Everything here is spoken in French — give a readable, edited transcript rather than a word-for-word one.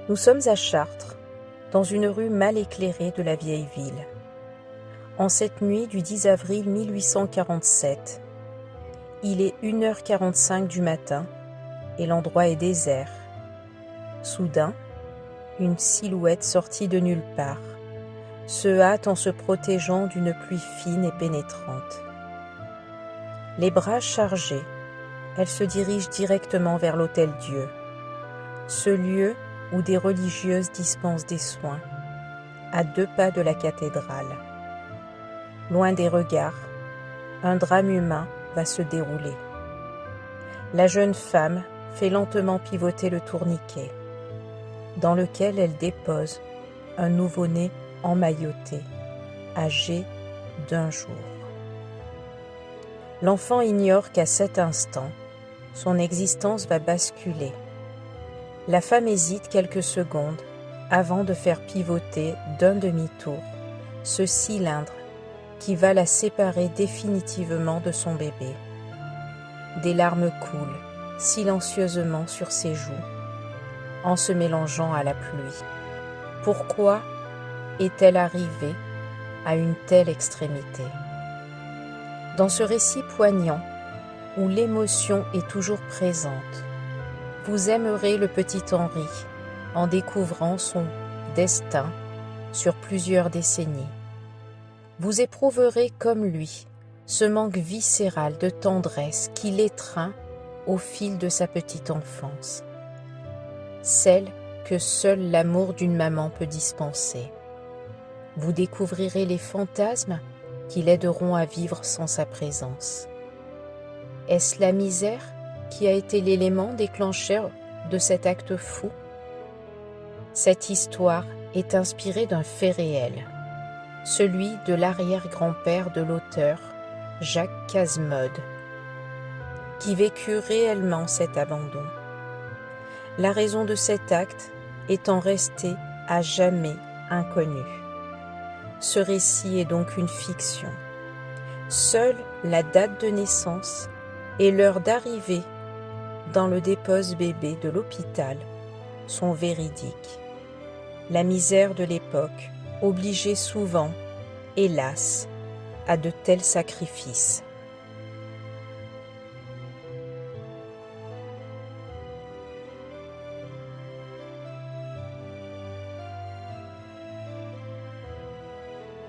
Nous sommes à Chartres, dans une rue mal éclairée de la vieille ville. En cette nuit du 10 avril 1847, il est 1h45 du matin et l'endroit est désert. Soudain, une silhouette sortie de nulle part se hâte en se protégeant d'une pluie fine et pénétrante. Les bras chargés, elle se dirige directement vers l'Hôtel-Dieu, ce lieu où des religieuses dispensent des soins, à 2 pas de la cathédrale. Loin des regards, un drame humain va se dérouler. La jeune femme fait lentement pivoter le tourniquet, dans lequel elle dépose un nouveau-né emmailloté, âgé d'1 jour. L'enfant ignore qu'à cet instant, son existence va basculer. La femme hésite quelques secondes avant de faire pivoter d'un demi-tour ce cylindre qui va la séparer définitivement de son bébé. Des larmes coulent silencieusement sur ses joues en se mélangeant à la pluie. Pourquoi est-elle arrivée à une telle extrémité? Dans ce récit poignant, où l'émotion est toujours présente, vous aimerez le petit Henri en découvrant son destin sur plusieurs décennies. Vous éprouverez comme lui ce manque viscéral de tendresse qui l'étreint au fil de sa petite enfance, celle que seul l'amour d'une maman peut dispenser. Vous découvrirez les fantasmes qui l'aideront à vivre sans sa présence. Est-ce la misère qui a été l'élément déclencheur de cet acte fou? Cette histoire est inspirée d'un fait réel, celui de l'arrière-grand-père de l'auteur, Jacques Casemode, qui vécut réellement cet abandon. La raison de cet acte étant restée à jamais inconnue. Ce récit est donc une fiction. Seule la date de naissance et l'heure d'arrivée dans le dépose-bébé de l'hôpital sont véridiques. La misère de l'époque obligeait souvent, hélas, à de tels sacrifices.